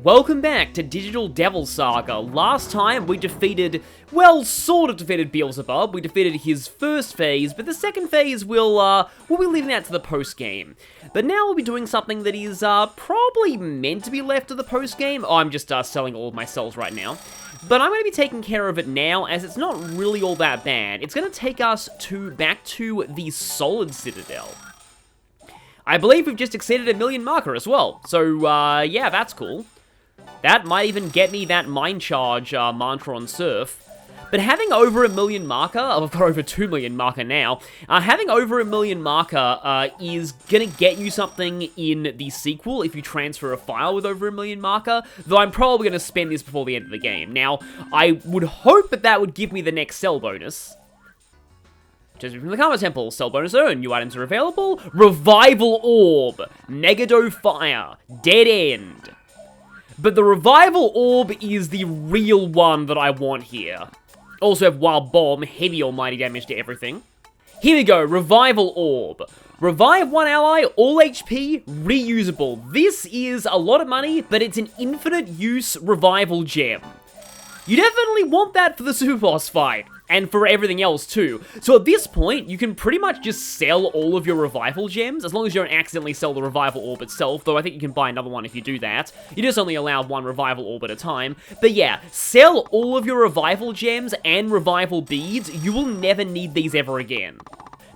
Welcome back to Digital Devil Saga. Last time we defeated, well, sort of defeated Beelzebub. We defeated his first phase, but the second phase we'll be leaving that to the post-game. But now we'll be doing something that is probably meant to be left to the post-game. Oh, I'm just selling all of my cells right now. But I'm going to be taking care of it now, as it's not really all that bad. It's going to take us back to the Solid Citadel. I believe we've just exceeded a 1,000,000 marker as well. So, yeah, that's cool. That might even get me that Mind Charge mantra on Surf. But having over a 1,000,000 marker, I've got over 2,000,000 marker now, having over a 1,000,000 marker is gonna get you something in the sequel if you transfer a file with over a 1,000,000 marker, though I'm probably gonna spend this before the end of the game. Now, I would hope that that would give me the next cell bonus. Just from the Karma Temple, cell bonus earned, new items are available, Revival Orb, Negado Fire, Dead End. But the Revival Orb is the real one that I want here. Also have Wild Bomb, heavy almighty damage to everything. Here we go, Revival Orb. Revive one ally, all HP, reusable. This is a lot of money, but it's an infinite use revival gem. You definitely want that for the super boss fight, and for everything else too. So at this point, you can pretty much just sell all of your revival gems, as long as you don't accidentally sell the revival orb itself, though I think you can buy another one if you do that. You just only allow one revival orb at a time. But yeah, sell all of your revival gems and revival beads. You will never need these ever again.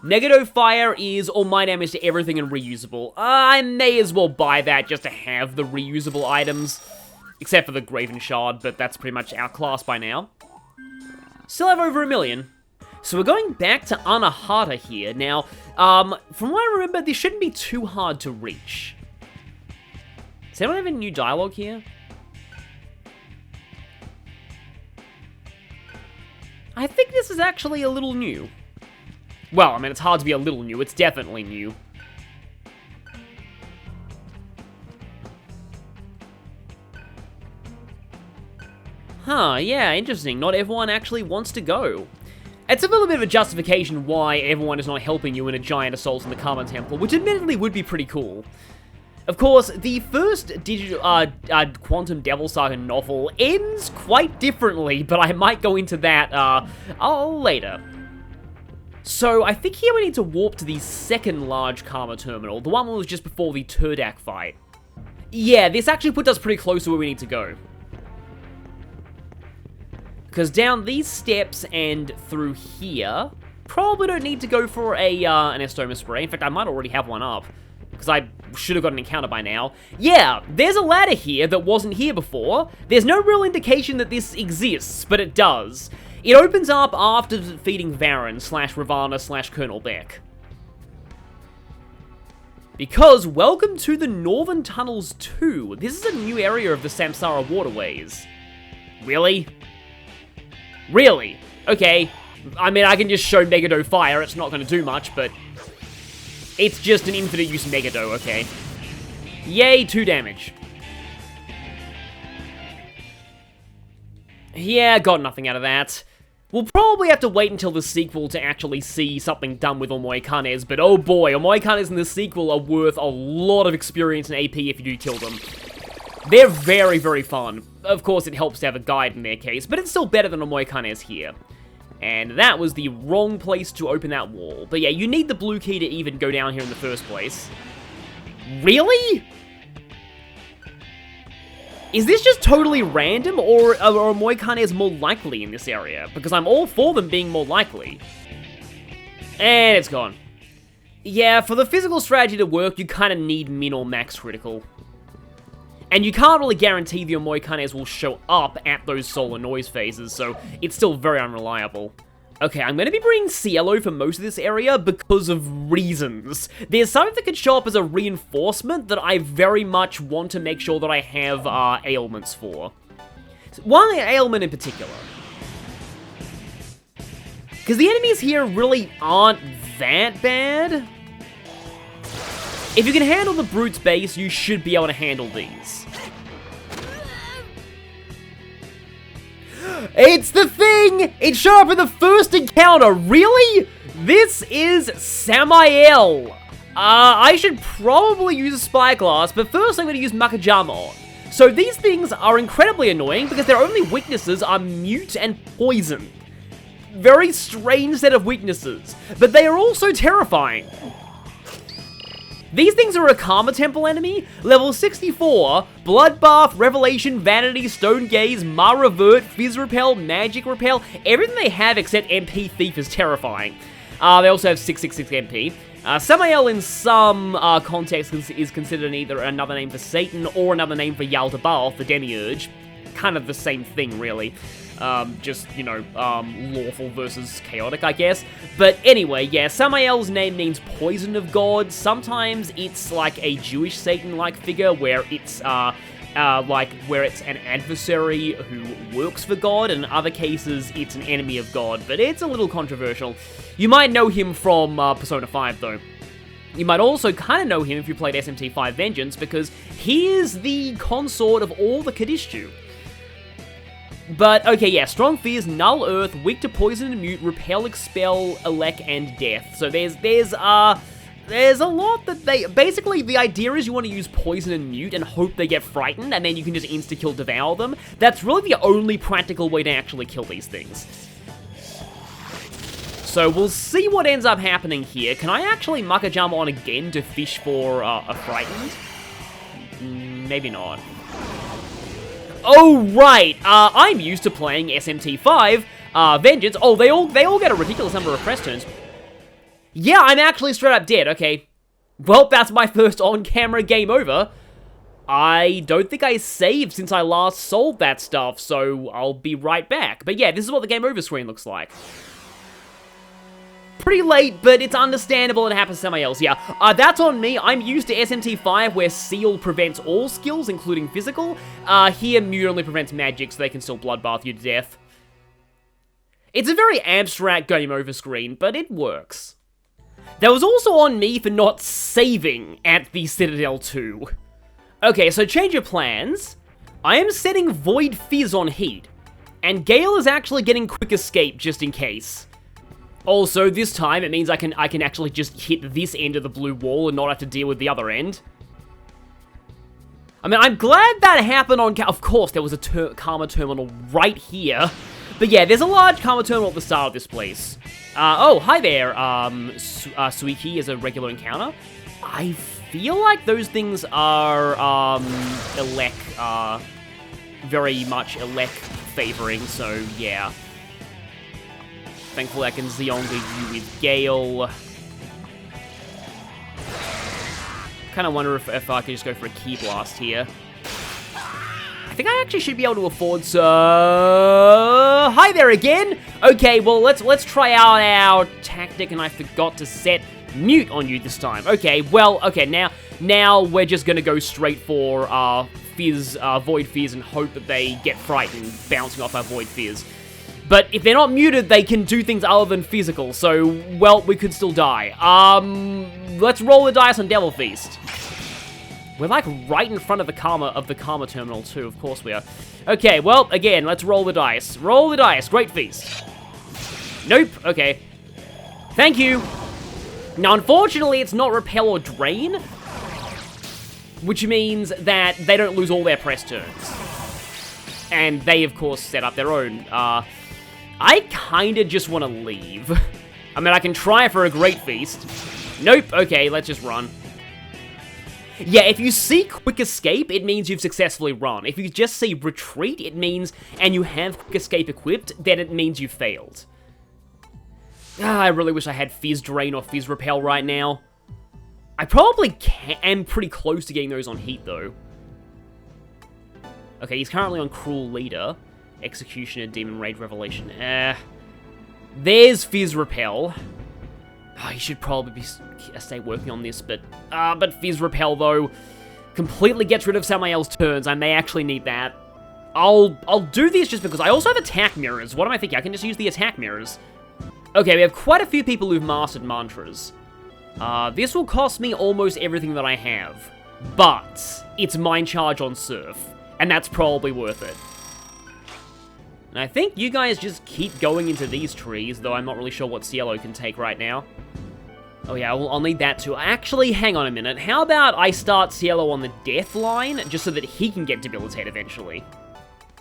Negado Fire is all my damage to everything and reusable. I may as well buy that just to have the reusable items. Except for the Graven Shard, but that's pretty much outclassed by now. Still have over 1,000,000. So we're going back to Anahata here. Now, from what I remember, this shouldn't be too hard to reach. Does anyone have any new dialogue here? I think this is actually a little new. Well, I mean, it's hard to be a little new. It's definitely new. Huh, yeah, interesting. Not everyone actually wants to go. It's a little bit of a justification why everyone is not helping you in a giant assault in the Karma Temple, which admittedly would be pretty cool. Of course, the first Quantum Devil Saga novel ends quite differently, but I might go into that later. So, I think here we need to warp to the second large Karma Terminal, the one that was just before the Turdak fight. Yeah, this actually puts us pretty close to where we need to go. Because down these steps and through here, probably don't need to go for an Estoma Spray. In fact, I might already have one up, because I should have got an encounter by now. Yeah, there's a ladder here that wasn't here before. There's no real indication that this exists, but it does. It opens up after defeating Varen / Ravana / Colonel Beck. Because, welcome to the Northern Tunnels 2. This is a new area of the Samsara Waterways. Really? Really? Okay. I mean, I can just show Negado Fire, it's not going to do much, but it's just an infinite use Negado, okay. Yay, 2 damage. Yeah, got nothing out of that. We'll probably have to wait until the sequel to actually see something done with Omoikanes, but oh boy, Omoikanes in the sequel are worth a lot of experience and AP if you do kill them. They're very, very fun. Of course, it helps to have a guide in their case, but it's still better than Omoikanes here. And that was the wrong place to open that wall. But yeah, you need the blue key to even go down here in the first place. Really? Is this just totally random, or are Omoikanes more likely in this area? Because I'm all for them being more likely. And it's gone. Yeah, for the physical strategy to work, you kind of need min or max critical. And you can't really guarantee the Omoikanes will show up at those solar noise phases, so it's still very unreliable. Okay, I'm going to be bringing Cielo for most of this area because of reasons. There's something that could show up as a reinforcement that I very much want to make sure that I have ailments for. One ailment in particular. Because the enemies here really aren't that bad. If you can handle the Brute's base, you should be able to handle these. It's the thing! It showed up in the first encounter, really? This is Samael. I should probably use a Spyglass, but first I'm going to use Makajama on. So these things are incredibly annoying because their only weaknesses are mute and poison. Very strange set of weaknesses, but they are also terrifying. These things are a Karma Temple enemy, level 64, Bloodbath, Revelation, Vanity, Stone Gaze, Ma Revert, Fizz Repel, Magic Repel, everything they have except MP Thief is terrifying. They also have 666 MP. Samael in some contexts is considered either another name for Satan or another name for Yaldabaoth, the Demiurge. Kind of the same thing, really. Just, you know, lawful versus chaotic, I guess. But anyway, yeah, Samael's name means poison of God. Sometimes it's like a Jewish Satan-like figure where it's, where it's an adversary who works for God. In other cases, it's an enemy of God, but it's a little controversial. You might know him from Persona 5, though. You might also kind of know him if you played SMT5 Vengeance, because he is the consort of all the Kadishtu. But, okay, yeah, Strong Fizz, Null Earth, Weak to Poison and Mute, Repel, Expel, Elect, and Death. So there's a lot that they... Basically, the idea is you want to use Poison and Mute and hope they get frightened, and then you can just insta-kill Devour them. That's really the only practical way to actually kill these things. So we'll see what ends up happening here. Can I actually Mucka Jump on again to fish for a frightened? Maybe not. Oh, right. I'm used to playing SMT5, Vengeance. Oh, they all get a ridiculous number of press turns. Yeah, I'm actually straight up dead. Okay. Well, that's my first on-camera game over. I don't think I saved since I last solved that stuff, so I'll be right back. But yeah, this is what the game over screen looks like. Pretty late, but it's understandable. It happens to somebody else. Yeah, that's on me. I'm used to SMT5, where Seal prevents all skills, including physical. Here, Mute only prevents magic, so they can still bloodbath you to death. It's a very abstract game over screen, but it works. That was also on me for not saving at the Citadel 2. Okay, so change of plans. I am setting Void Fizz on Heat, and Gale is actually getting Quick Escape just in case. Also, this time, it means I can actually just hit this end of the blue wall and not have to deal with the other end. I mean, I'm glad that happened on... Of course, there was a Karma Terminal right here. But yeah, there's a large Karma Terminal at the start of this place. Oh, hi there, Suiki is a regular encounter. I feel like those things are, Elec, very much Elec favoring, so yeah. Thankfully, I can Zionga you with Gale. Kind of wonder if I could just go for a Ki Blast here. I think I actually should be able to afford so... Hi there again! Okay, well, let's try out our tactic, and I forgot to set Mute on you this time. Okay, well, okay, now we're just gonna go straight for Fizz, Void Fizz, and hope that they get frightened bouncing off our Void Fizz. But if they're not muted, they can do things other than physical, so, well, we could still die. Let's roll the dice on Devil Feast. We're, like, right in front of the Karma Terminal, too, of course we are. Okay, well, again, let's roll the dice. Roll the dice, Great Feast. Nope, okay. Thank you. Now, unfortunately, it's not Repel or Drain, which means that they don't lose all their press turns. And they, of course, set up their own, I kinda just want to leave. I mean, I can try for a Great Feast. Nope, okay, let's just run. Yeah, if you see Quick Escape, it means you've successfully run. If you just see Retreat, it means, and you have Quick Escape equipped, then it means you failed. I really wish I had Fizz Drain or Fizz Repel right now. I probably am pretty close to getting those on Heat, though. Okay, he's currently on Cruel Leader. Executioner, Demon Raid, Revelation. There's Fizz Repel. Oh, he should probably stay working on this, but Fizz Repel, though, completely gets rid of Samael's turns. I may actually need that. I'll do this just because I also have attack mirrors. What am I thinking? I can just use the attack mirrors. Okay, we have quite a few people who've mastered mantras. This will cost me almost everything that I have, but it's Mind Charge on Surf, and that's probably worth it. And I think you guys just keep going into these trees, though I'm not really sure what Cielo can take right now. Oh yeah, I'll need that too. Actually, hang on a minute. How about I start Cielo on the death line, just so that he can get debilitated eventually?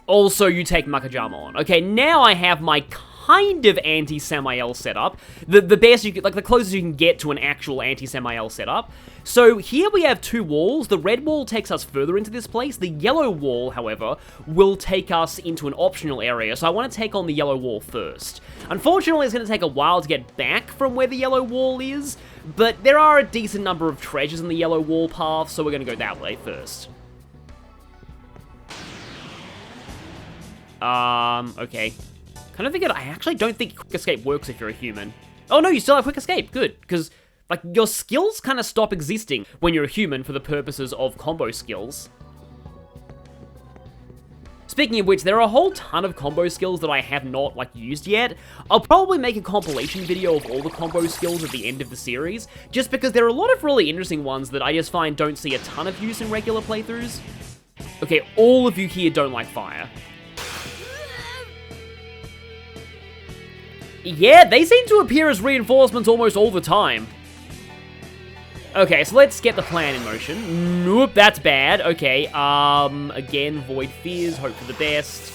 Also, you take Makajama on. Okay, now I have my kind of anti-Samael setup. The best you can, like the closest you can get to an actual anti-Samael setup. So here we have two walls. The red wall takes us further into this place. The yellow wall, however, will take us into an optional area. So I want to take on the yellow wall first. Unfortunately, it's going to take a while to get back from where the yellow wall is, but there are a decent number of treasures in the yellow wall path, so we're going to go that way first. Okay. Kind of I actually don't think Quick Escape works if you're a human. Oh no, you still have Quick Escape, good, because, like, your skills kind of stop existing when you're a human for the purposes of combo skills. Speaking of which, there are a whole ton of combo skills that I have not, like, used yet. I'll probably make a compilation video of all the combo skills at the end of the series, just because there are a lot of really interesting ones that I just find don't see a ton of use in regular playthroughs. Okay, all of you here don't like fire. Yeah, they seem to appear as reinforcements almost all the time. Okay, so let's get the plan in motion. Nope, that's bad. Okay, again, void fears, hope for the best.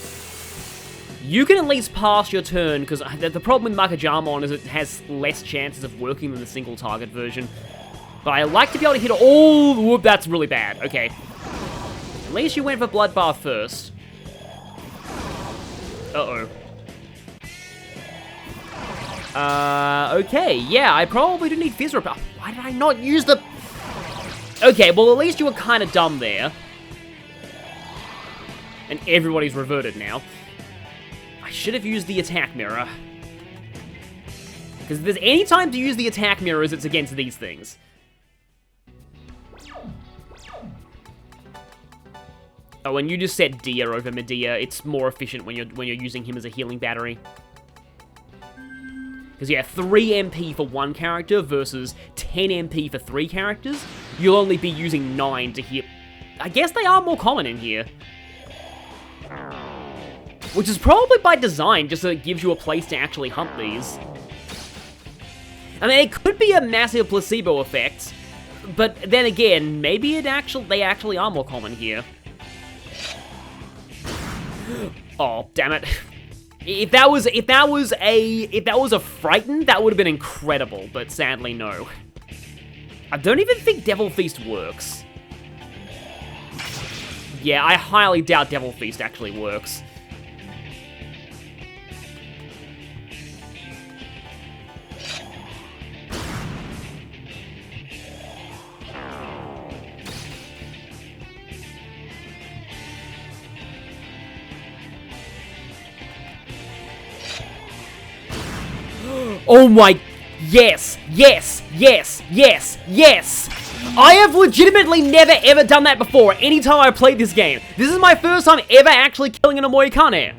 You can at least pass your turn, because the problem with Makajama is it has less chances of working than the single target version. But I like to be able to hit all... Whoop, that's really bad. Okay. At least you went for Bloodbath first. Uh-oh. Okay, yeah, I probably do need Fizz Repel. Why did I not use the... Okay, well, at least you were kind of dumb there. And everybody's reverted now. I should have used the attack mirror. Because if there's any time to use the attack mirrors, it's against these things. Oh, and you just set Dia over Medea. It's more efficient when you're using him as a healing battery. Because, yeah, 3 MP for one character versus 10 MP for 3 characters. You'll only be using 9 to hit... I guess they are more common in here. Which is probably by design, just so it gives you a place to actually hunt these. I mean, it could be a massive placebo effect. But then again, maybe they actually are more common here. Oh, damn it. If that was a Frighten, that would have been incredible, but sadly no. I don't even think Devil Feast works. Yeah, I highly doubt Devil Feast actually works. Oh my... Yes! Yes! Yes! Yes! Yes! I have legitimately never ever done that before, anytime I played this game. This is my first time ever actually killing an Omoikane.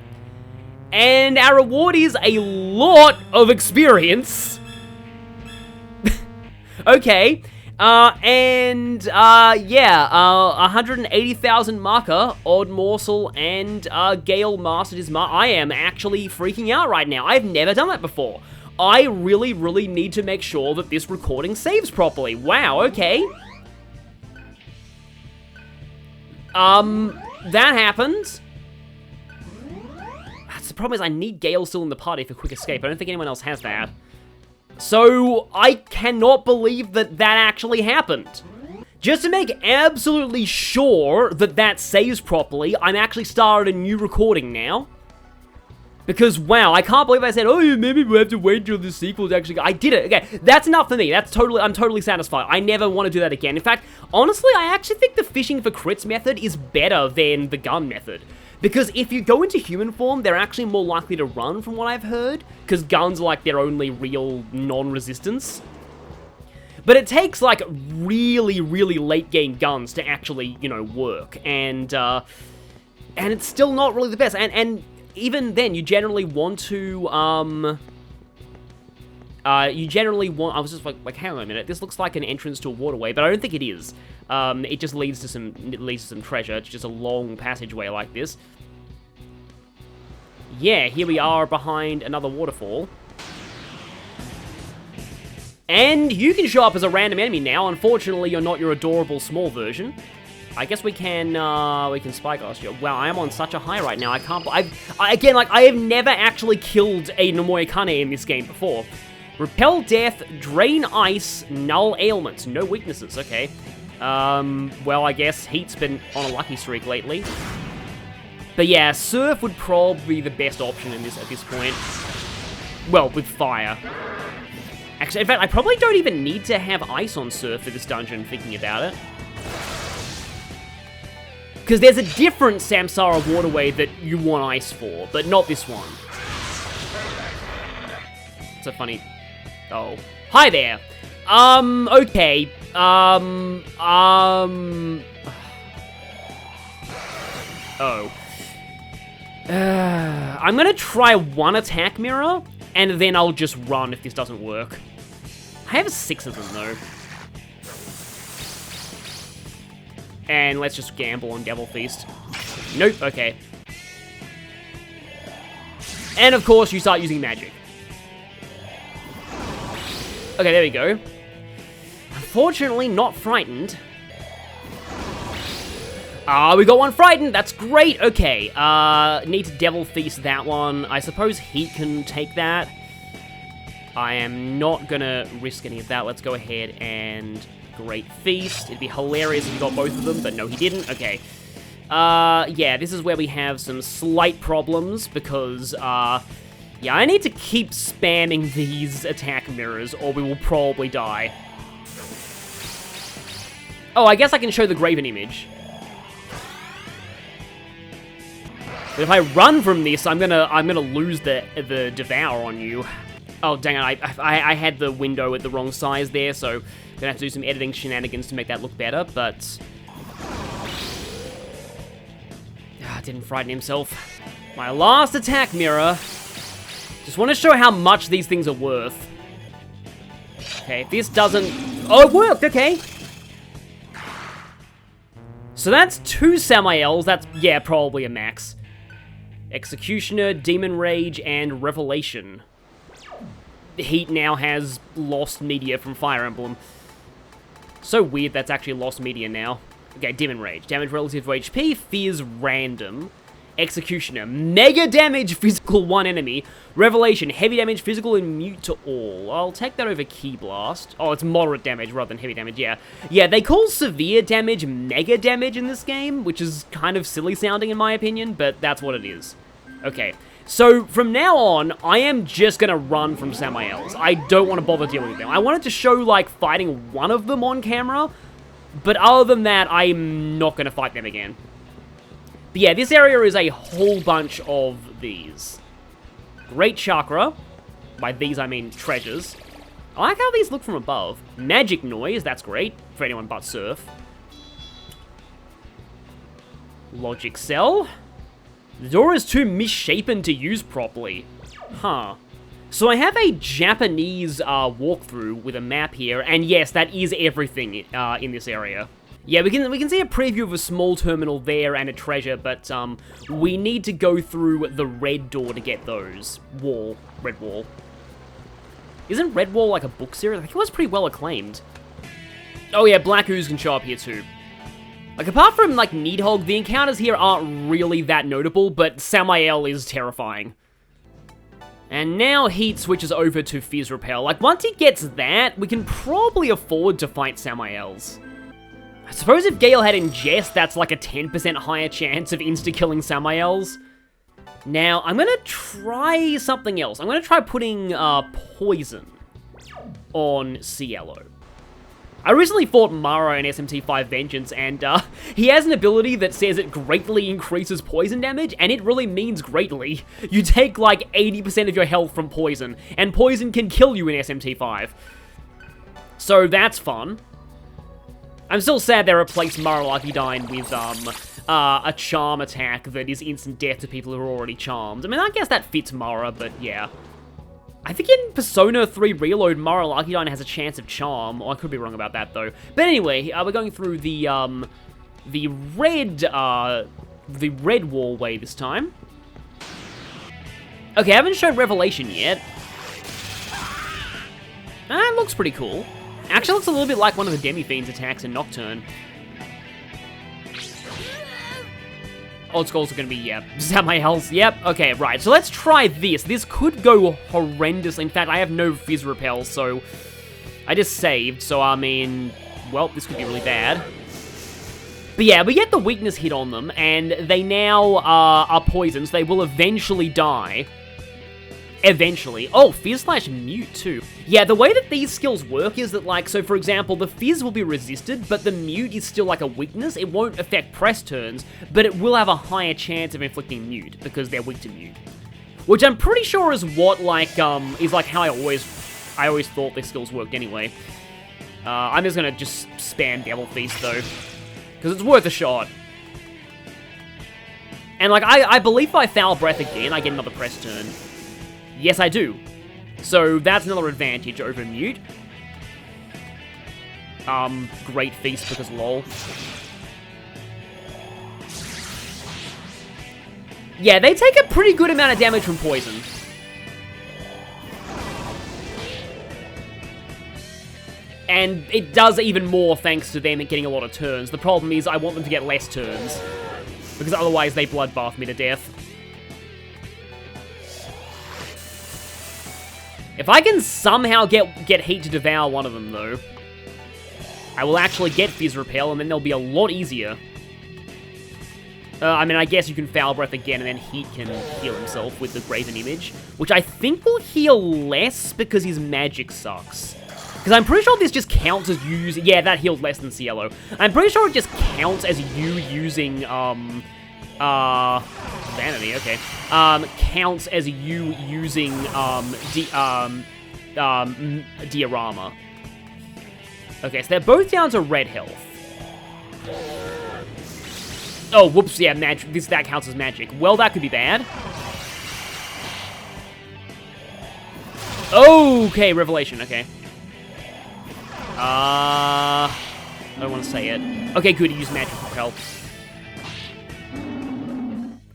And our reward is a lot of experience. Okay. Yeah, 180,000 marker, Odd Morsel, and Gale mastered his I am actually freaking out right now. I've never done that before. I really, really need to make sure that this recording saves properly. Wow, okay. That happened. That's the problem is I need Gale still in the party for Quick Escape. I don't think anyone else has that. So, I cannot believe that that actually happened. Just to make absolutely sure that that saves properly, I'm actually started a new recording now. Because, wow, I can't believe I said, oh, maybe we'll have to wait until the sequel to actually go. I did it. Okay, that's enough for me. I'm totally satisfied. I never want to do that again. In fact, honestly, I actually think the fishing for crits method is better than the gun method. Because if you go into human form, they're actually more likely to run, from what I've heard. Because guns are like their only real non-resistance. But it takes, like, really, really late-game guns to actually, you know, work. And it's still not really the best. And even then, you generally want to, I was just like, hang on a minute, this looks like an entrance to a waterway, but I don't think it is. It just leads to some treasure. It's just a long passageway like this. Yeah, here we are behind another waterfall. And you can show up as a random enemy now. Unfortunately, you're not your adorable small version. I guess we can Spyglass you. Wow, I am on such a high right now. I can't... Again, like, I have never actually killed a Omoikane in this game before. Repel Death, Drain Ice, Null Ailments. No weaknesses, okay. Well, I guess Heat's been on a lucky streak lately. But yeah, Surf would probably be the best option in this at this point. Well, with Fire. Actually, in fact, I probably don't even need to have Ice on Surf for this dungeon, thinking about it. Because there's a different Samsara waterway that you want Ice for, but not this one. It's a funny... Oh. Hi there. Okay. Oh. I'm gonna try one attack mirror, and then I'll just run if this doesn't work. I have 6 of them, though. And let's just gamble on Devil Feast. Nope, okay. And of course, you start using magic. Okay, there we go. Unfortunately, not frightened. We got one frightened. That's great. Okay, need to Devil Feast that one. I suppose Heat can take that. I am not gonna risk any of that. Let's go ahead and Great Feast. It'd be hilarious if he got both of them, but no, he didn't. Okay. Yeah, this is where we have some slight problems because, yeah, I need to keep spamming these attack mirrors or we will probably die. Oh, I guess I can show the Graven image. But if I run from this, I'm gonna lose the Devour on you. Oh, dang it, I had the window at the wrong size there, so gonna have to do some editing shenanigans to make that look better, but... didn't frighten himself. My last attack mirror. Just want to show how much these things are worth. Okay, if this doesn't... Oh, it worked, okay. So that's 2 Samaels, that's, yeah, probably a max. Executioner, Demon Rage, and Revelation. Heat now has lost media from Fire Emblem. So weird that's actually lost media now. Okay, Demon Rage. Damage relative to HP, Fears random. Executioner. Mega damage, physical 1 enemy. Revelation. Heavy damage, physical and mute to all. I'll take that over Key Blast. Oh, it's moderate damage rather than heavy damage, yeah. Yeah, they call severe damage mega damage in this game, which is kind of silly sounding in my opinion, but that's what it is. Okay. So, from now on, I am just gonna run from Samaels. I don't want to bother dealing with them. I wanted to show, like, fighting one of them on camera, but other than that, I'm not gonna fight them again. But yeah, this area is a whole bunch of these. Great Chakra. By these, I mean treasures. I like how these look from above. Magic Noise, that's great, for anyone but Surf. Logic Cell. The door is too misshapen to use properly. Huh. So I have a Japanese walkthrough with a map here, and yes, that is everything in this area. Yeah, we can see a preview of a small terminal there and a treasure, but we need to go through the red door to get those. Red Wall. Isn't Red Wall like a book series? I think it was pretty well acclaimed. Oh yeah, Black Ooze can show up here too. Like, apart from, like, Needhogg, the encounters here aren't really that notable, but Samael is terrifying. And now Heat switches over to Fierce Repel. Like, once he gets that, we can probably afford to fight Samaels. I suppose if Gale had Ingest, that's like a 10% higher chance of insta-killing Samaels. Now, I'm gonna try something else. I'm gonna try putting, Poison on Cielo. I recently fought Mara in SMT5 Vengeance, and he has an ability that says it greatly increases poison damage, and it really means greatly. You take like 80% of your health from poison, and poison can kill you in SMT5. So that's fun. I'm still sad they replaced Mara Luckydine with a charm attack that is instant death to people who are already charmed. I mean, I guess that fits Mara, but yeah. I think in Persona 3 Reload, Mara Luckydine has a chance of charm. Oh, I could be wrong about that, though. But anyway, we're going through the red wallway this time. Okay, I haven't shown Revelation yet. It looks pretty cool. Actually looks a little bit like one of the Demi-Fiend's attacks in Nocturne. Oh, it's also gonna be, yeah, Samael's. Yep, okay, right. So let's try this. This could go horrendously. In fact, I have no Fizz Repel, so I just saved. So, I mean, well, this could be really bad. But yeah, we get the weakness hit on them, and they now are poisoned, so they will eventually die. Eventually. Oh, Fizz/Mute too. Yeah, the way that these skills work is that, like, so for example, the Fizz will be resisted, but the Mute is still like a weakness. It won't affect press turns, but it will have a higher chance of inflicting Mute, because they're weak to Mute. Which I'm pretty sure is what, like, is like how I always thought these skills worked anyway. I'm just gonna just spam Devil Feast though, because it's worth a shot. And like, I believe if I Foul Breath again, I get another press turn. Yes, I do. So that's another advantage over Mute. Great Feast because lol. Yeah, they take a pretty good amount of damage from poison. And it does even more thanks to them getting a lot of turns. The problem is I want them to get less turns, because otherwise they bloodbath me to death. If I can somehow get Heat to devour one of them, though, I will actually get Fizz Repel, and then they'll be a lot easier. I mean, I guess you can Foul Breath again, and then Heat can heal himself with the Graven Image, which I think will heal less because his magic sucks. Because I'm pretty sure this just counts as you using... Yeah, that heals less than Cielo. I'm pretty sure it just counts as you using, Vanity, okay. Counts as you using, Diorama. Okay, so they're both down to red health. Oh, whoops, yeah, magic. That counts as magic. Well, that could be bad. Okay, Revelation, okay. I don't want to say it. Okay, good, he used magic repel.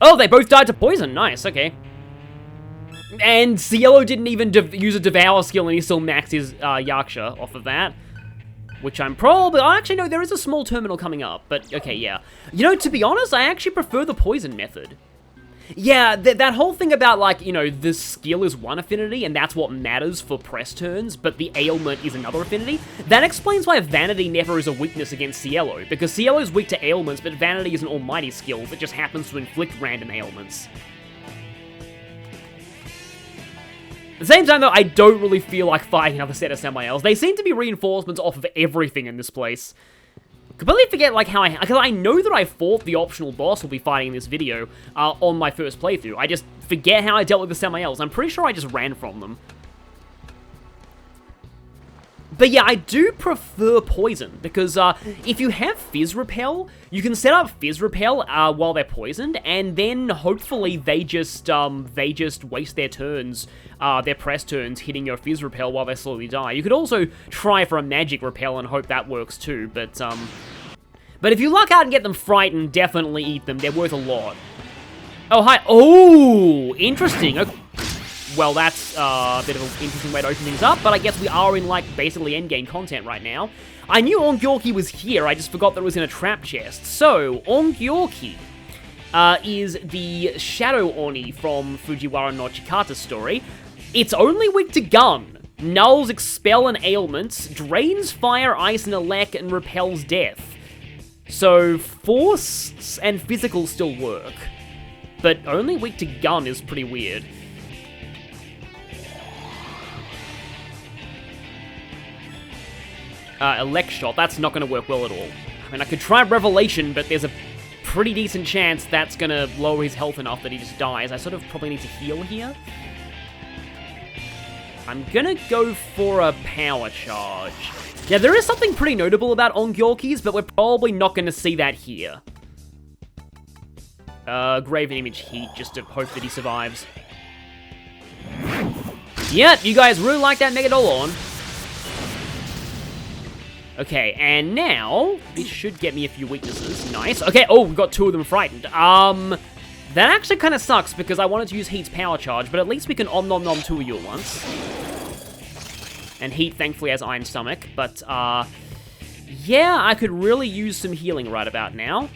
Oh, they both died to poison. Nice, okay. And Cielo didn't even use a Devour skill, and he still maxed his Yaksha off of that. Which I'm probably... Oh, actually, no, there is a small terminal coming up. But, okay, yeah. You know, to be honest, I actually prefer the poison method. Yeah, that whole thing about, like, you know, the skill is one affinity, and that's what matters for press turns, but the ailment is another affinity. That explains why Vanity never is a weakness against Cielo, because Cielo's weak to ailments, but Vanity is an almighty skill that just happens to inflict random ailments. At the same time, though, I don't really feel like fighting another set of Samaels. They seem to be reinforcements off of everything in this place. Completely forget, like, how because I know that I fought the optional boss we'll be fighting in this video on my first playthrough. I just forget how I dealt with the Samaels. I'm pretty sure I just ran from them. But yeah, I do prefer poison, because if you have Fizz Repel, you can set up Fizz Repel while they're poisoned, and then hopefully they just waste their turns, their press turns, hitting your Fizz Repel while they slowly die. You could also try for a Magic Repel and hope that works too, but if you luck out and get them frightened, definitely eat them. They're worth a lot. Oh, hi. Oh, interesting. Okay. Well, that's a bit of an interesting way to open things up, but I guess we are in, like, basically endgame content right now. I knew Ongyorki was here, I just forgot that it was in a trap chest. So, Ongyorki is the Shadow Oni from Fujiwara no Chikata story. It's only weak to gun, nulls expel and ailments, drains fire, ice, and elect, and repels death. So, force and physical still work, but only weak to gun is pretty weird. Elect Shot, that's not going to work well at all. I mean, I could try Revelation, but there's a pretty decent chance that's going to lower his health enough that he just dies. I sort of probably need to heal here. I'm going to go for a Power Charge. Yeah, there is something pretty notable about Ongyorki's, but we're probably not going to see that here. Graven Image Heat, just to hope that he survives. Yeah, you guys really like that Megadolon. Okay, and now, this should get me a few weaknesses. Nice. Okay, oh, we've got two of them frightened. That actually kind of sucks, because I wanted to use Heat's Power Charge, but at least we can Om Nom Nom two of you at once. And Heat, thankfully, has Iron Stomach. But, yeah, I could really use some healing right about now.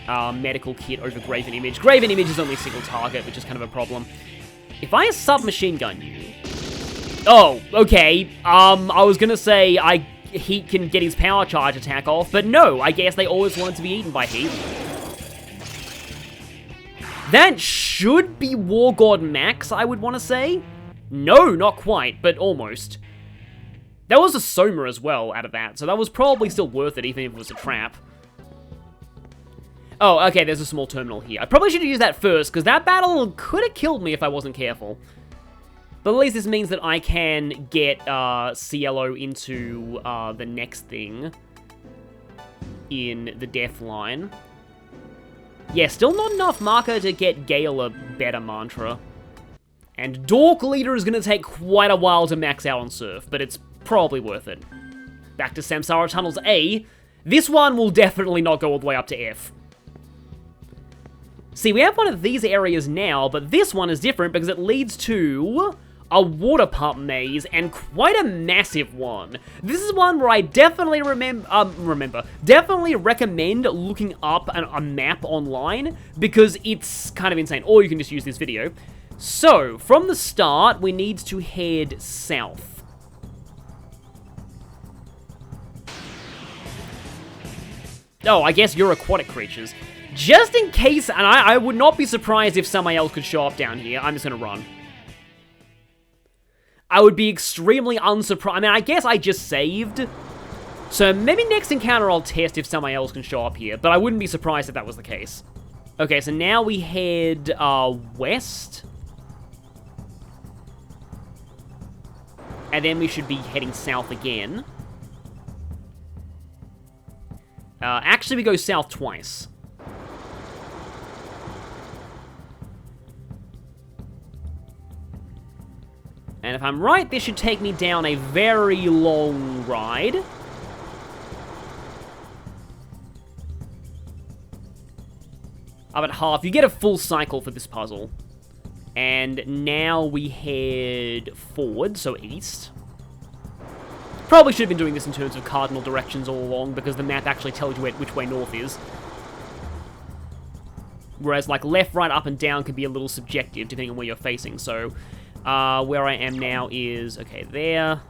Medical kit over Graven Image. Graven Image is only a single target, which is kind of a problem. If I submachine gun you... Oh, okay. I was gonna say Heat can get his power charge attack off, but no, I guess they always wanted to be eaten by Heat. That should be War God Max, I would want to say. No, not quite, but almost. There was a Soma as well out of that, so that was probably still worth it, even if it was a trap. Oh, okay, there's a small terminal here. I probably should have used that first, because that battle could have killed me if I wasn't careful. But at least this means that I can get Cielo into the next thing in the death line. Yeah, still not enough marker to get Gale a better mantra. And Dork Leader is going to take quite a while to max out on Surf, but it's probably worth it. Back to Samsara Tunnels A. This one will definitely not go all the way up to F. See, we have one of these areas now, but this one is different because it leads to a water pump maze, and quite a massive one. This is one where I definitely definitely recommend looking up a map online, because it's kind of insane, or you can just use this video. So, from the start, we need to head south. Oh, I guess you're aquatic creatures. Just in case, and I would not be surprised if Samael could show up down here, I'm just gonna run. I would be extremely unsurprised. I mean, I guess I just saved. So maybe next encounter I'll test if Samael can show up here, but I wouldn't be surprised if that was the case. Okay, so now we head west. And then we should be heading south again. Actually, we go south twice. And if I'm right, this should take me down a very long ride. Up at half, you get a full cycle for this puzzle. And now we head forward, so east. Probably should have been doing this in terms of cardinal directions all along, because the map actually tells you which way north is. Whereas, like, left, right, up, and down can be a little subjective, depending on where you're facing, so... where I am now is, okay, there.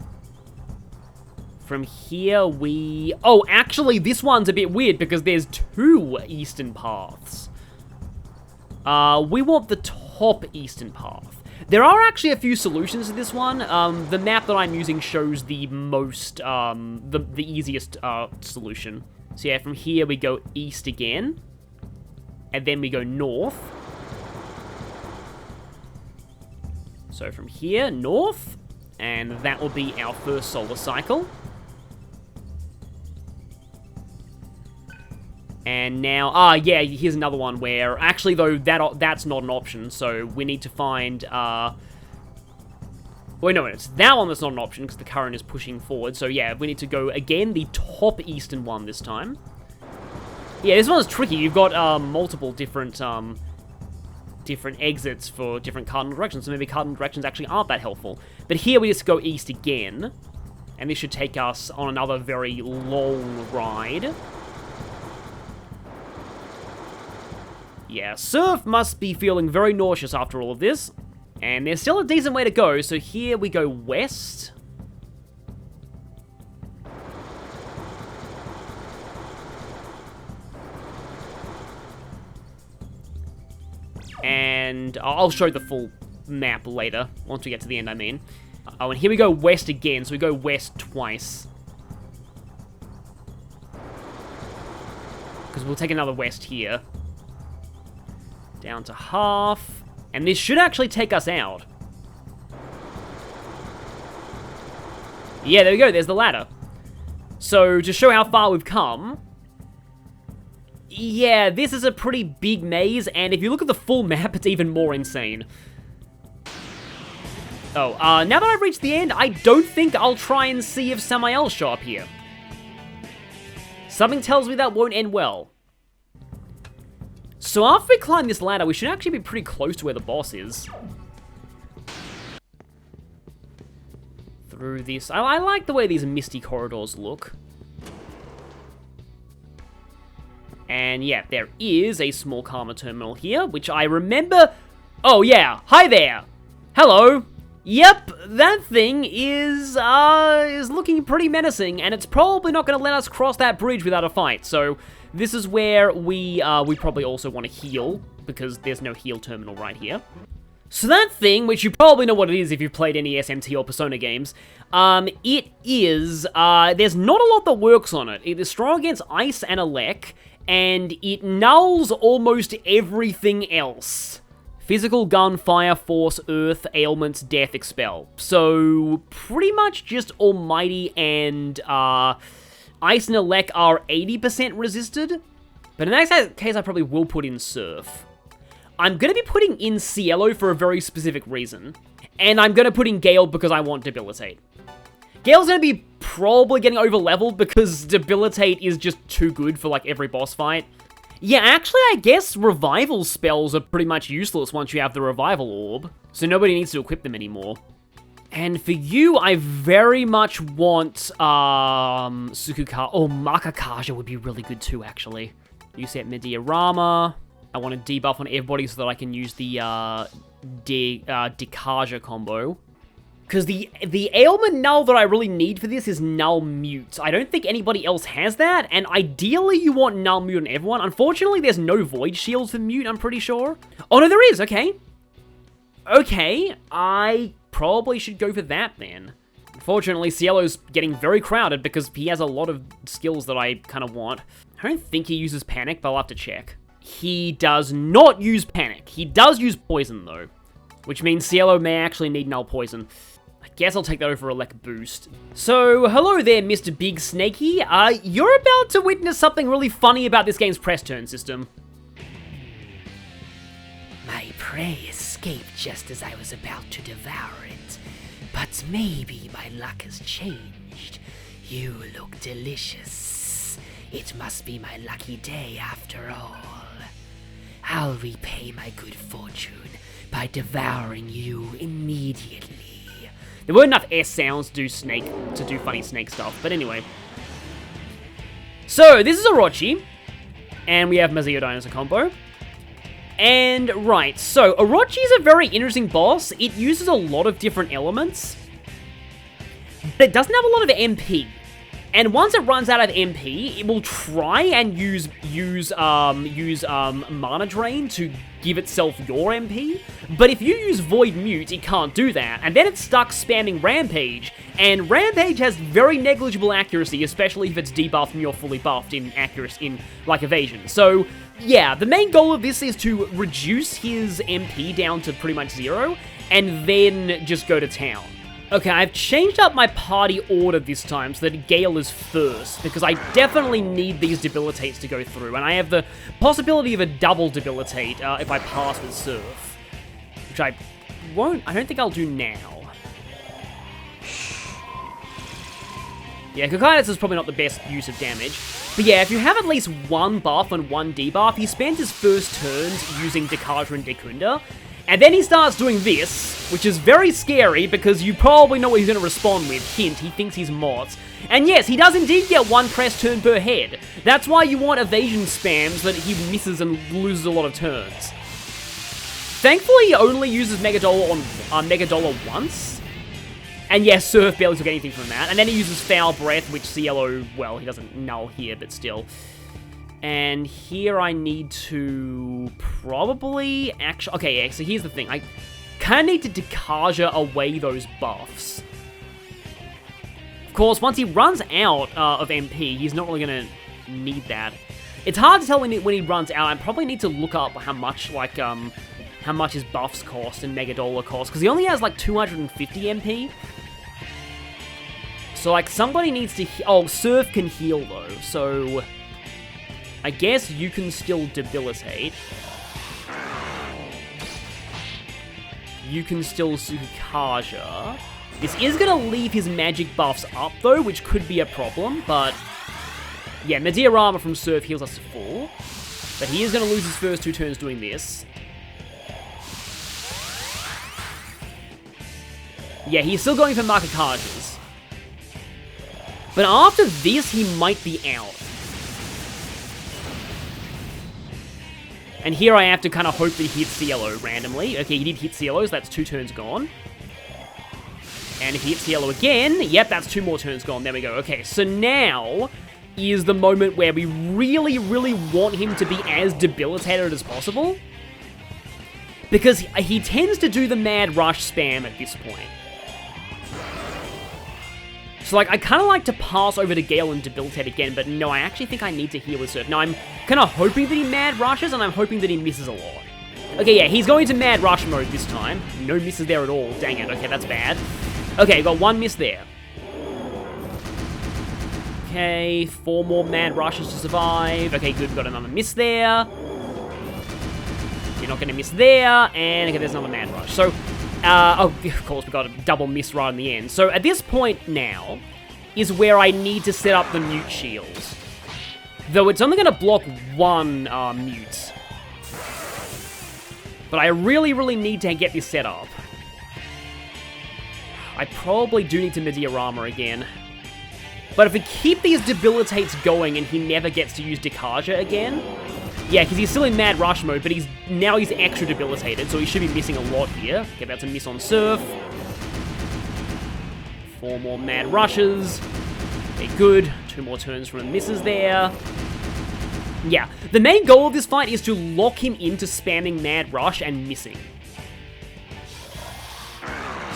From here, we... Oh, actually, this one's a bit weird, because there's two eastern paths. We want the top eastern path. There are actually a few solutions to this one. The map that I'm using shows the most, the easiest solution. So yeah, from here we go east again. And then we go north. So from here, north, and that will be our first solar cycle. And now, yeah, here's another one where, actually though, that's not an option, so we need to find, well, no, it's that one that's not an option, because the current is pushing forward, so yeah, we need to go, again, the top eastern one this time. Yeah, this one's tricky, you've got, multiple different exits for different cardinal directions, so maybe cardinal directions actually aren't that helpful. But here we just go east again, and this should take us on another very long ride. Yeah, Surf must be feeling very nauseous after all of this, and there's still a decent way to go, so here we go west. And I'll show the full map later, once we get to the end, I mean. Oh, and here we go west again, so we go west twice. Because we'll take another west here. Down to half. And this should actually take us out. Yeah, there we go, there's the ladder. So, to show how far we've come... Yeah, this is a pretty big maze, and if you look at the full map, it's even more insane. Oh, now that I've reached the end, I don't think I'll try and see if Samael show up here. Something tells me that won't end well. So after we climb this ladder, we should actually be pretty close to where the boss is. through this. I like the way these misty corridors look. And yeah, there is a small Karma terminal here, which I remember... Oh yeah, hi there! Hello! Yep, that thing is looking pretty menacing, and it's probably not going to let us cross that bridge without a fight, so this is where we probably also want to heal, because there's no heal terminal right here. So that thing, which you probably know what it is if you've played any SMT or Persona games, it is, there's not a lot that works on it. It is strong against ice and elec, and it nulls almost everything else. Physical, gun, fire, force, earth, ailments, death, expel. So, pretty much just Almighty and, ice and elec are 80% resisted. But in that case, I probably will put in Surf. I'm going to be putting in Cielo for a very specific reason. And I'm going to put in Gale because I want Debilitate. Gale's going to be probably getting over-leveled because Debilitate is just too good for, like, every boss fight. Yeah, actually, I guess Revival spells are pretty much useless once you have the Revival Orb. So nobody needs to equip them anymore. And for you, I very much want, Sukuka... Oh, Makakaja would be really good too, actually. You set Mediarama. I want to debuff on everybody so that I can use the, Dikaja combo. Because the ailment null that I really need for this is null mute. I don't think anybody else has that, and ideally you want null mute on everyone. Unfortunately, there's no void shields for mute, I'm pretty sure. Oh no, there is, okay. Okay, I probably should go for that then. Unfortunately, Cielo's getting very crowded because he has a lot of skills that I kind of want. I don't think he uses panic, but I'll have to check. He does not use panic. He does use poison though, which means Cielo may actually need null poison. I guess I'll take that over Elec boost. So, hello there, Mr. Big Snakey. You're about to witness something really funny about this game's press turn system. My prey escaped just as I was about to devour it. But maybe my luck has changed. You look delicious. It must be my lucky day after all. I'll repay my good fortune by devouring you immediately. There weren't enough S sounds to do funny snake stuff, but anyway. So, this is Orochi, and we have Mazio Dinosaur combo. And, right, so, Orochi is a very interesting boss. It uses a lot of different elements, but it doesn't have a lot of MP. And once it runs out of MP, it will try and use mana drain to give itself your MP. But if you use Void Mute, it can't do that. And then it's stuck spamming Rampage. And Rampage has very negligible accuracy, especially if it's debuffed and you're fully buffed in accuracy, in, like, evasion. So, yeah, the main goal of this is to reduce his MP down to pretty much 0, and then just go to town. Okay, I've changed up my party order this time so that Gale is first, because I definitely need these debilitates to go through, and I have the possibility of a double debilitate if I pass with Surf, which I don't think I'll do now. Yeah, Cokitis is probably not the best use of damage, but yeah, if you have at least one buff and one debuff, he spends his first turns using Dekaja and Dekunda, and then he starts doing this, which is very scary because you probably know what he's going to respond with. Hint, he thinks he's Mots. And yes, he does indeed get one press turn per head. That's why you want evasion spam so that he misses and loses a lot of turns. Thankfully, he only uses Megadola on Megadola once. And yes, Surf barely took anything from that. And then he uses Foul Breath, which Cielo, well, he doesn't null here, but still. And here I need to probably actually... Okay, yeah, so here's the thing. I kind of need to Dekaja away those buffs. Of course, once he runs out of MP, he's not really going to need that. It's hard to tell when he runs out. I probably need to look up how much, like, how much his buffs cost and Megadola cost, because he only has, like, 250 MP. So, like, somebody needs to... Oh, Surf can heal, though, so... I guess you can still debilitate. You can still Sukukaja. This is going to leave his magic buffs up, though, which could be a problem, but... Yeah, Mediarama from Surf heals us to full. But he is going to lose his first 2 turns doing this. Yeah, he's still going for Makakajas. But after this, he might be out. And here I have to kind of hope that he hits Cielo randomly. Okay, he did hit Cielo, so that's 2 turns gone. And if he hits Cielo again, yep, that's 2 more turns gone. There we go. Okay, so now is the moment where we really, really want him to be as debilitated as possible. Because he tends to do the Mad Rush spam at this point. So, like, I kind of like to pass over to Gale and debilitate again, but no, I actually think I need to heal with Surf. Now, I'm kind of hoping that he Mad Rushes, and I'm hoping that he misses a lot. Okay, yeah, he's going to Mad Rush mode this time. No misses there at all. Dang it. Okay, that's bad. Okay, got 1 miss there. Okay, 4 more Mad Rushes to survive. Okay, good, got another miss there. You're not going to miss there, and okay, there's another Mad Rush. So, oh, of course, we got a double miss right in the end. So, at this point now is where I need to set up the mute shields. Though it's only going to block 1 mute. But I really, really need to get this set up. I probably do need to Meteorama again. But if we keep these debilitates going and he never gets to use Dekaja again... Yeah, because he's still in Mad Rush mode, but he's extra debilitated, so he should be missing a lot here. Okay, that's a miss on Surf. 4 more Mad Rushes. Okay, good. 2 more turns from the misses there. Yeah, the main goal of this fight is to lock him into spamming Mad Rush and missing.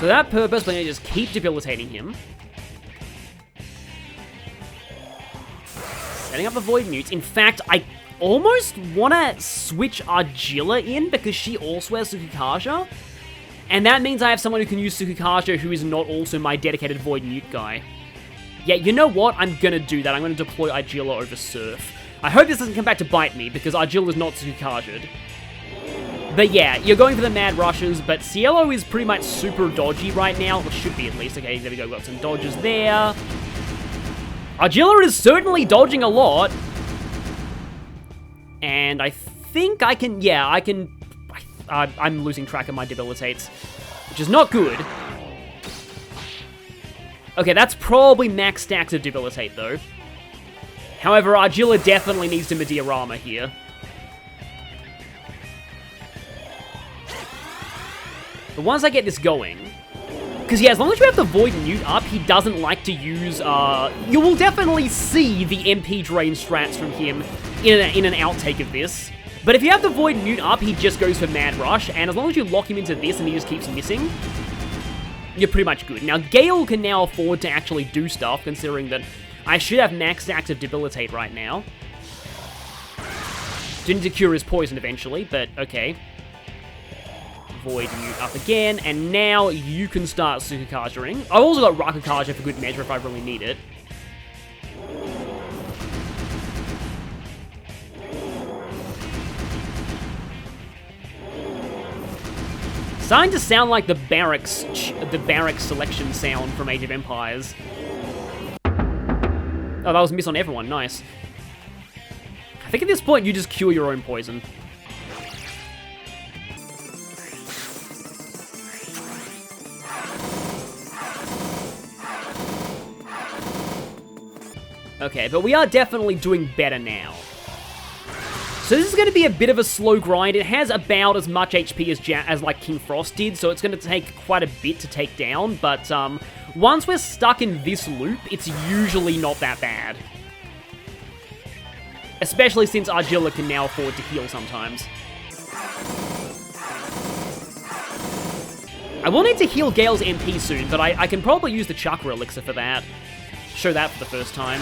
So that purpose, we're going to just keep debilitating him. Setting up the Void Mutes. In fact, I almost want to switch Argilla in because she also has Tsukikasha. And that means I have someone who can use Tsukikasha who is not also my dedicated Void Mute guy. Yeah, you know what? I'm going to do that. I'm going to deploy Argilla over Surf. I hope this doesn't come back to bite me because Argilla is not Tsukikasha'd. But yeah, you're going for the Mad Rushes, but Cielo is pretty much super dodgy right now. Or should be at least. Okay, there we go. Got some dodges there. Argilla is certainly dodging a lot. And I think I can, yeah, I can, I'm losing track of my debilitates, which is not good. Okay, that's probably max stacks of debilitate, though. However, Argilla definitely needs to Meteorama here. But once I get this going, because yeah, as long as you have the Void Mute up, he doesn't like to use, you will definitely see the MP drain strats from him in an outtake of this. But if you have the Void Mute up, he just goes for Mad Rush, and as long as you lock him into this and he just keeps missing, you're pretty much good. Now, Gale can now afford to actually do stuff, considering that I should have max stacks of Debilitate right now. Didn't to cure his poison eventually, but okay. Void Mute up again, and now you can start Tsukikasha-ing. I've also got Rakukaja for good measure if I really need it. Starting to sound like the barracks selection sound from Age of Empires. Oh, that was a miss on everyone, nice. I think at this point you just cure your own poison. Okay, but we are definitely doing better now. So this is going to be a bit of a slow grind. It has about as much HP as like King Frost did, so it's going to take quite a bit to take down, but once we're stuck in this loop, it's usually not that bad. Especially since Argilla can now afford to heal sometimes. I will need to heal Gale's MP soon, but I can probably use the Chakra Elixir for that. Show that for the first time.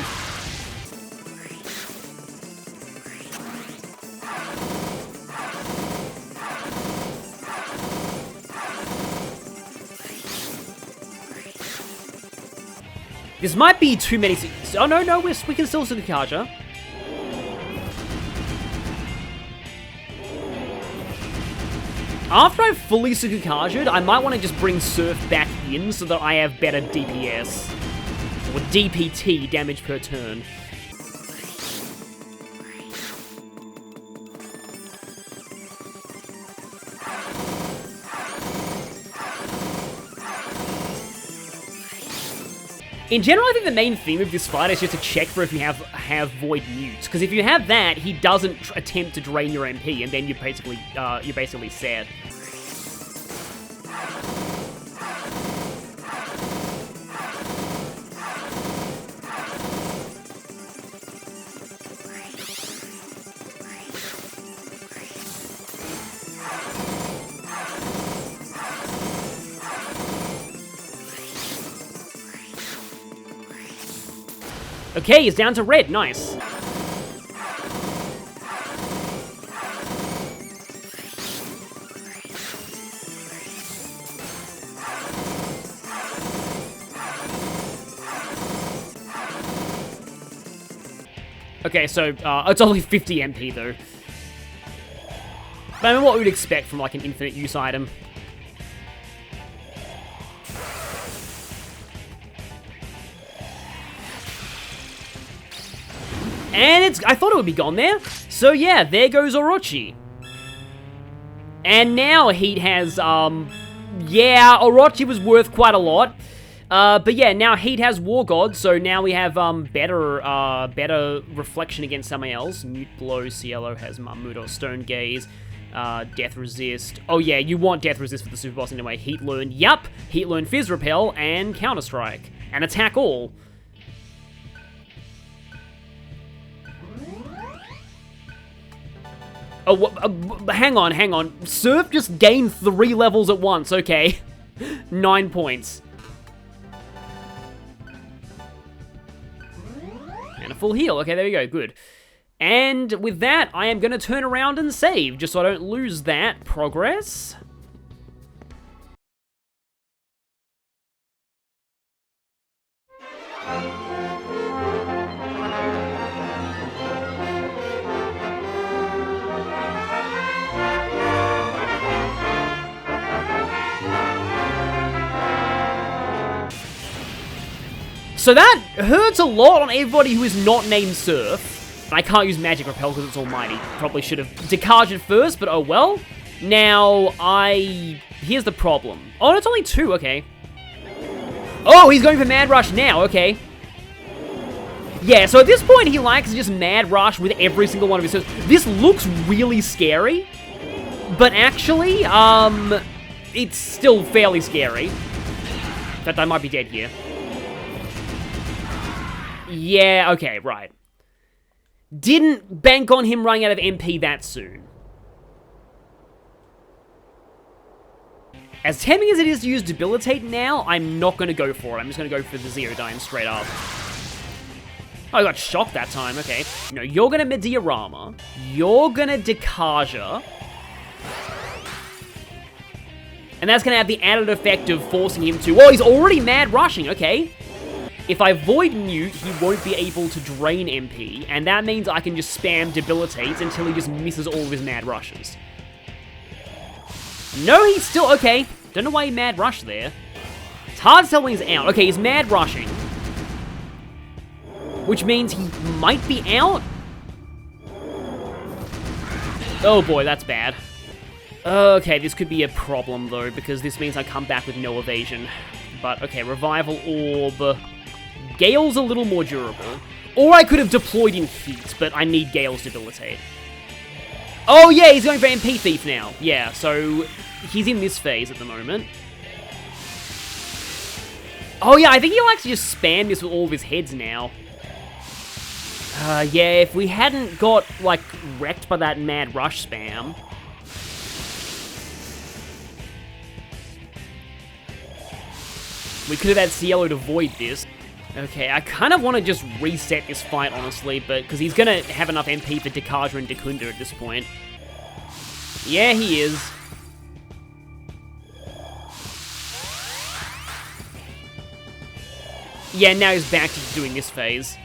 This might be too many... Oh, no, we can still Tsukikasha. After I've fully Tsukikasha'd, I might want to just bring Surf back in so that I have better DPS. Or DPT, damage per turn. In general, I think the main theme of this fight is just to check for if you have Void Mute, because if you have that, he doesn't attempt to drain your MP, and then you're basically set. Okay, he's down to red. Nice. Okay, so it's only 50 MP though. But I mean, what we'd expect from like an infinite use item. And I thought it would be gone there. So yeah, there goes Orochi. And now Heat has, yeah, Orochi was worth quite a lot. But yeah, now Heat has War God, so now we have, better reflection against Samael's. Mute Blow, Cielo has Marmuto, Stone Gaze, Death Resist. Oh yeah, you want Death Resist for the Super Boss anyway. Heat Learn, yup. Heat Learn Fizz Repel, and Counter Strike. And Attack All. Oh, hang on. Surf just gained 3 levels at once, okay. 9 points. And a full heal, okay, there we go, good. And with that, I am going to turn around and save, just so I don't lose that progress. So that hurts a lot on everybody who is not named Surf. I can't use Magic Repel because it's almighty. Probably should have decharged it first, but oh well. Now, here's the problem. Oh, it's only 2, okay. Oh, he's going for Mad Rush now, okay. Yeah, so at this point, he likes to just Mad Rush with every single one of his Surfs. This looks really scary, but actually, it's still fairly scary. In fact, I might be dead here. Yeah, okay, right. Didn't bank on him running out of MP that soon. As tempting as it is to use Debilitate now, I'm not going to go for it. I'm just going to go for the Zeodyne straight up. Oh, I got shocked that time, okay. No, you're going to Mediarama. You're going to Dekarja. And that's going to have the added effect of forcing him to... Oh, he's already Mad Rushing, okay. If I Void Mute, he won't be able to drain MP, and that means I can just spam Debilitate until he just misses all of his Mad Rushes. No, he's still... Okay, don't know why he Mad Rushed there. It's hard to tell when he's out. Okay, he's Mad Rushing. Which means he might be out? Oh boy, that's bad. Okay, this could be a problem, though, because this means I come back with no evasion. But, okay, Revival Orb... Gale's a little more durable. Or I could have deployed in Heat, but I need Gale's Debilitate. Oh yeah, he's going for MP Thief now. Yeah, so he's in this phase at the moment. Oh yeah, I think he likes to just spam this with all of his heads now. Yeah, if we hadn't got, like, wrecked by that Mad Rush spam... we could have had Cielo to void this. Okay, I kind of want to just reset this fight, honestly, but because he's going to have enough MP for Dekarja and Dekunda at this point. Yeah, he is. Yeah, now he's back to doing this phase.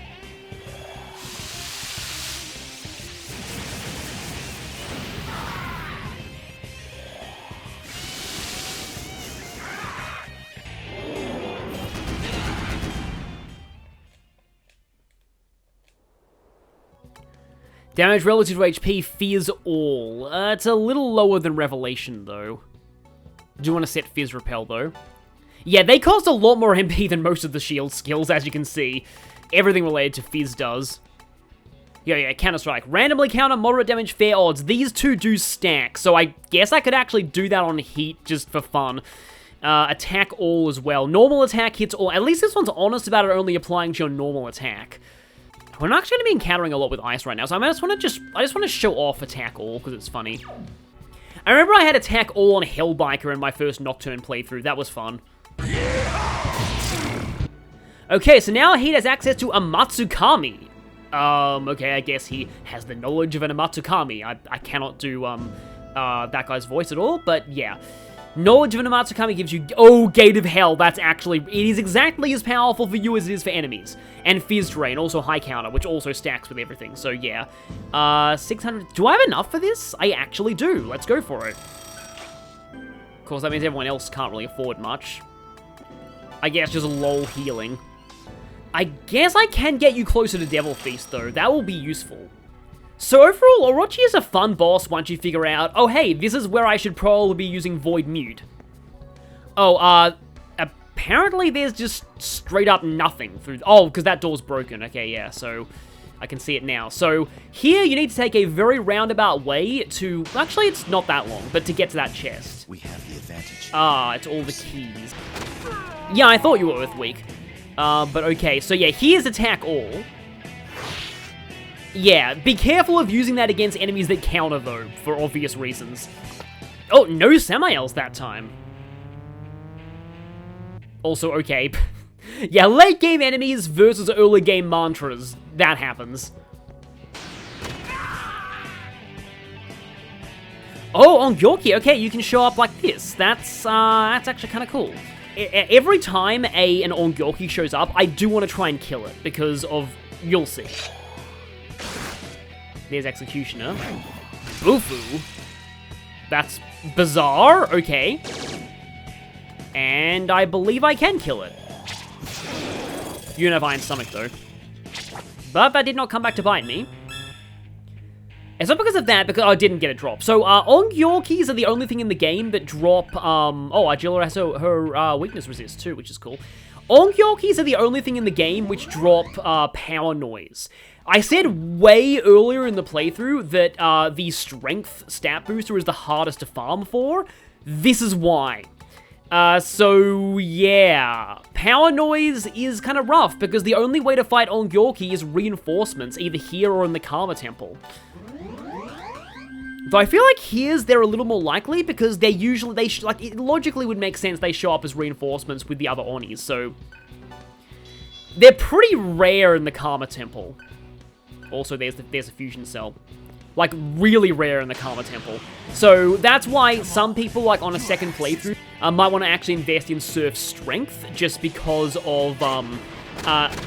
Damage relative to HP, Fizz All. It's a little lower than Revelation, though. Do want to set Fizz Repel, though. Yeah, they cost a lot more MP than most of the shield skills, as you can see. Everything related to Fizz does. Yeah, Counter-Strike. Randomly counter, moderate damage, fair odds. These two do stack, so I guess I could actually do that on Heat just for fun. Attack all as well. Normal attack hits all. At least this one's honest about it only applying to your normal attack. We're not actually going to be encountering a lot with ice right now, so I just want to show off attack all, because it's funny. I remember I had attack all on Hellbiker in my first Nocturne playthrough. That was fun. Okay, so now Heat has access to a Matsukami. Okay, I guess he has the knowledge of an Amatsukami. I cannot do, that guy's voice at all, but yeah. Knowledge of an Amatsukami gives you... Oh, Gate of Hell, that's actually... It is exactly as powerful for you as it is for enemies. And Fizz Drain, also high counter, which also stacks with everything, so yeah. 600... Do I have enough for this? I actually do. Let's go for it. Of course, that means everyone else can't really afford much. I guess just lol healing. I guess I can get you closer to Devil Feast, though. That will be useful. So overall, Orochi is a fun boss once you figure out, oh hey, this is where I should probably be using Void Mute. Oh, apparently there's just straight up nothing through... Oh, because that door's broken. Okay, yeah, so I can see it now. So here you need to take a very roundabout way to... Actually, it's not that long, but to get to that chest. We have the advantage. Ah, it's all the keys. Yeah, I thought you were Earth Weak. But okay, so yeah, here's attack all. Yeah, be careful of using that against enemies that counter, though, for obvious reasons. Oh, no Samaels that time. Also, okay. Yeah, late game enemies versus early game mantras. That happens. Oh, on Gyorki, okay, you can show up like this. That's actually kind of cool. Every time an Ongyorki shows up, I do want to try and kill it, because of... You'll see. There's Executioner. Bufu. That's bizarre. Okay. And I believe I can kill it. You don't have Iron Stomach, though. But that did not come back to bite me. It's not because of that, because I didn't get a drop. So, Ongyorkis are the only thing in the game that drop, oh, Argilla has her weakness resist, too, which is cool. Ongyorkis are the only thing in the game which drop, power noise. I said way earlier in the playthrough that, the strength stat booster is the hardest to farm for. This is why. So, yeah. Power noise is kind of rough, because the only way to fight Ongyorki is reinforcements, either here or in the Karma Temple. Though I feel like here's they're a little more likely, because they're usually, it logically would make sense they show up as reinforcements with the other Onis, so... They're pretty rare in the Karma Temple. Also, there's a fusion cell. Like, really rare in the Karma Temple. So, that's why some people, like, on a second playthrough, might want to actually invest in Surf Strength, just because of,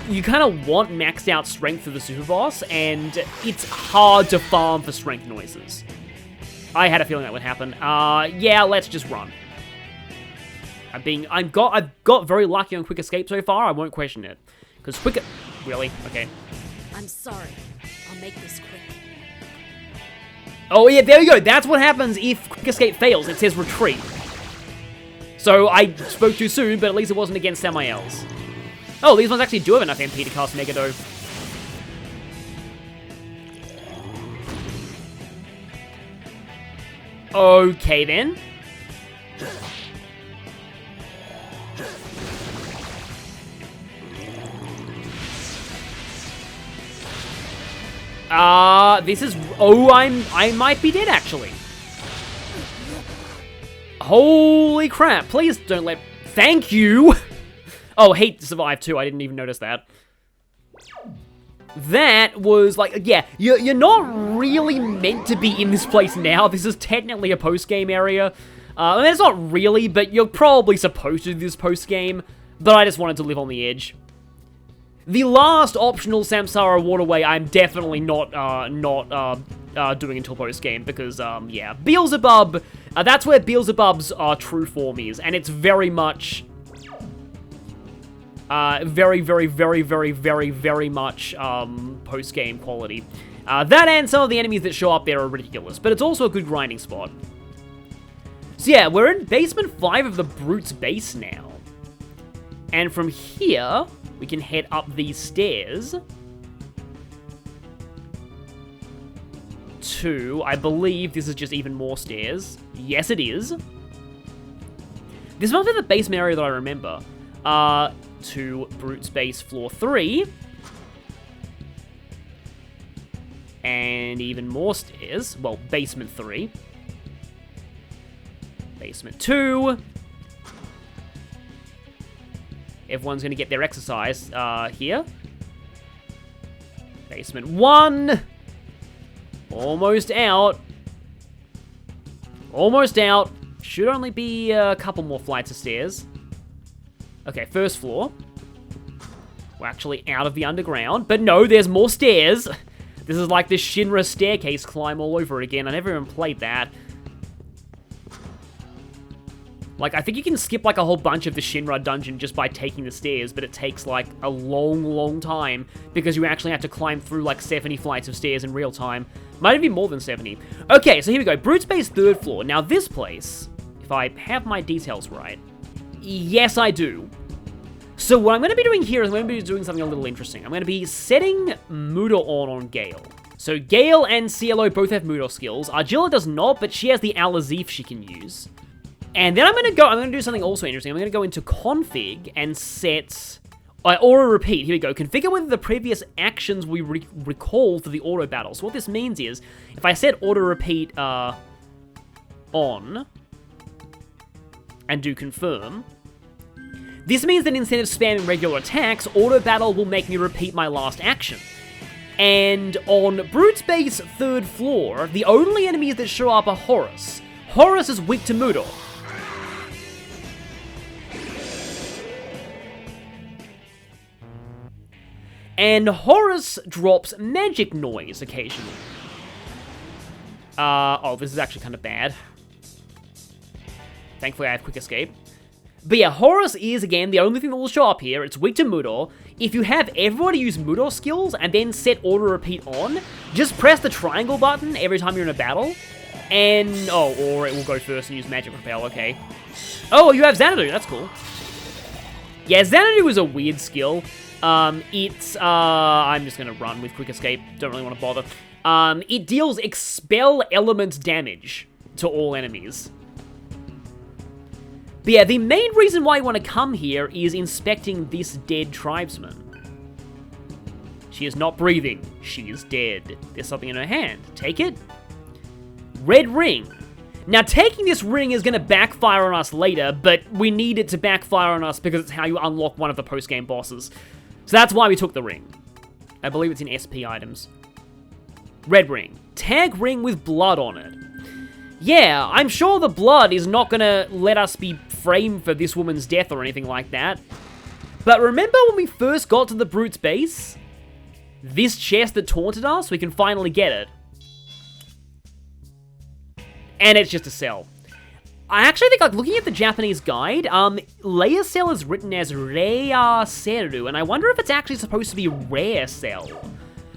you kind of want maxed out Strength for the Super Boss, and it's hard to farm for Strength noises. I had a feeling that would happen. Yeah, let's just run. I've got very lucky on Quick Escape so far, I won't question it. Because Quick... Really? Okay. I'm sorry. I'll make this quick. Oh yeah, there you go. That's what happens if Quick Escape fails. It says retreat. So I spoke too soon, but at least it wasn't against Samael's. Oh, these ones actually do have enough MP to cast Megado. Okay then. This is... Oh, I might be dead, actually. Holy crap. Please don't let... Thank you! Oh, Hate survived too. I didn't even notice that. That was, like... Yeah, you're not really meant to be in this place now. This is technically a post-game area. I mean, it's not really, but you're probably supposed to do this post-game. But I just wanted to live on the edge. The last optional Samsara Waterway, I'm definitely not doing until post-game, because, yeah. Beelzebub, that's where Beelzebub's true form is, and it's very much, very much, post-game quality. That and some of the enemies that show up there are ridiculous, but it's also a good grinding spot. So yeah, we're in Basement 5 of the Brute's base now. And from here, we can head up these stairs to, I believe this is just even more stairs. Yes, it is. This must be the basement area that I remember. To Brute's Base Floor 3. And even more stairs. Well, Basement 3. Basement 2. Everyone's going to get their exercise here. Basement 1. Almost out. Almost out. Should only be a couple more flights of stairs. Okay, first floor. We're actually out of the underground. But no, there's more stairs. This is like this Shinra staircase climb all over again. I never even played that. Like, I think you can skip, like, a whole bunch of the Shinra dungeon just by taking the stairs, but it takes, like, a long, long time because you actually have to climb through, like, 70 flights of stairs in real time. Might even be more than 70. Okay, so here we go. Brute's Base 3rd floor. Now, this place, if I have my details right, yes, I do. So what I'm going to be doing here is I'm going to be doing something a little interesting. I'm going to be setting Mudo on Gale. So Gale and CLO both have Mudo skills. Argilla does not, but she has the Al-Azif she can use. And then I'm going to do something also interesting. I'm going to go into config and set auto repeat. Here we go. Configure whether the previous actions we recall for the auto battle. So what this means is if I set auto repeat on and do confirm, this means that instead of spamming regular attacks, auto battle will make me repeat my last action. And on Brute's Base 3rd floor, the only enemies that show up are Horus. Horus is weak to Mudo. And Horus drops magic noise occasionally. Oh, this is actually kind of bad. Thankfully, I have quick escape. But yeah, Horus is, again, the only thing that will show up here. It's weak to Mudo. If you have everybody use Mudo skills and then set auto repeat on, just press the triangle button every time you're in a battle. And, oh, or it will go first and use magic repel, okay. Oh, you have Xanadu, that's cool. Yeah, Xanadu is a weird skill. I'm just gonna run with quick escape, don't really want to bother. It deals expel element damage to all enemies. But yeah, the main reason why you want to come here is inspecting this dead tribesman. She is not breathing. She is dead. There's something in her hand. Take it. Red ring. Now, taking this ring is going to backfire on us later, but we need it to backfire on us because it's how you unlock one of the post-game bosses. So that's why we took the ring. I believe it's in SP items. Red ring. Tag ring with blood on it. Yeah, I'm sure the blood is not going to let us be framed for this woman's death or anything like that. But remember when we first got to the Brute's base? This chest that taunted us, we can finally get it. And it's just a cell. I actually think, like, looking at the Japanese guide, Leia Cell is written as Rea Seru, and I wonder if it's actually supposed to be Rare Cell.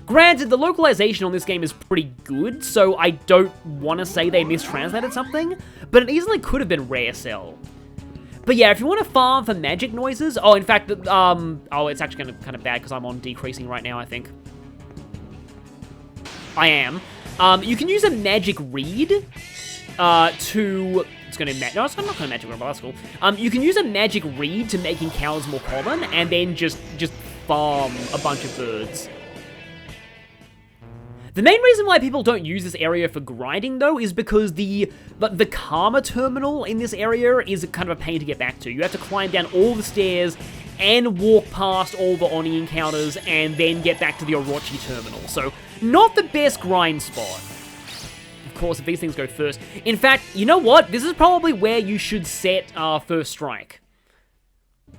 Granted, the localization on this game is pretty good, so I don't want to say they mistranslated something, but it easily could have been Rare Cell. But yeah, if you want to farm for magic noises, oh, in fact, oh, it's actually kind of bad because I'm on decreasing right now, I think. I am. You can use a magic reed to... It's going to... No, it's not going to magic reed, but that's cool. You can use a magic reed to make encounters more common, and then just farm a bunch of birds. The main reason why people don't use this area for grinding, though, is because the Karma Terminal in this area is kind of a pain to get back to. You have to climb down all the stairs and walk past all the Oni encounters and then get back to the Orochi Terminal. So, not the best grind spot. Of course, if these things go first. In fact, you know what? This is probably where you should set First Strike.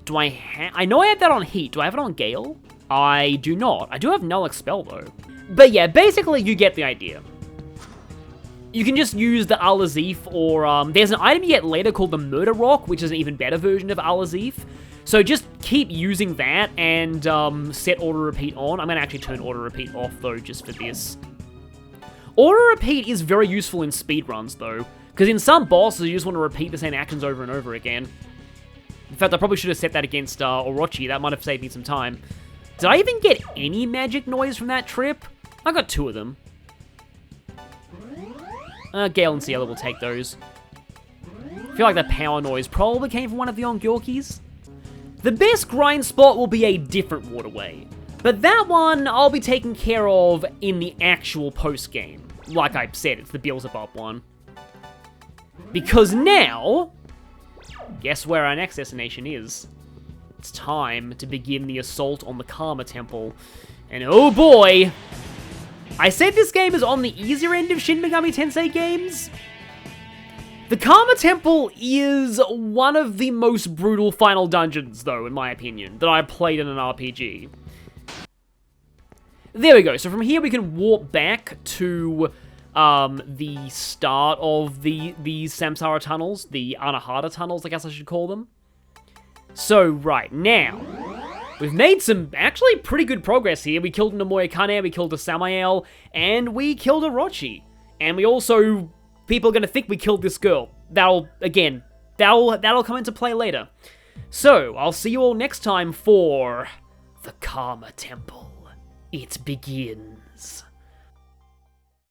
Do I know I have that on Heat. Do I have it on Gale? I do not. I do have Null Expel, though. But yeah, basically, you get the idea. You can just use the Al-Azif, or there's an item you get later called the Murder Rock, which is an even better version of Al-Azif. So just keep using that and set Auto Repeat on. I'm going to actually turn Auto Repeat off, though, just for this. Auto Repeat is very useful in speedruns, though, because in some bosses, you just want to repeat the same actions over and over again. In fact, I probably should have set that against Orochi. That might have saved me some time. Did I even get any magic noise from that trip? I got 2 of them. Gale and Ciela will take those. I feel like the power noise probably came from one of the Ongyorkis. The best grind spot will be a different waterway. But that one, I'll be taking care of in the actual post-game. Like I said, it's the Beelzebub one. Because now, guess where our next destination is? It's time to begin the assault on the Karma Temple. And oh boy! I said this game is on the easier end of Shin Megami Tensei games. The Karma Temple is one of the most brutal final dungeons, though, in my opinion, that I've played in an RPG. There we go. So from here we can warp back to the start of the Samsara tunnels, the Anahata tunnels, I guess I should call them. So right now, we've made some actually pretty good progress here. We killed an Omoikane, we killed a Samael, and we killed Orochi. And we also, people are going to think we killed this girl. That'll come into play later. So, I'll see you all next time for the Karma Temple. It begins.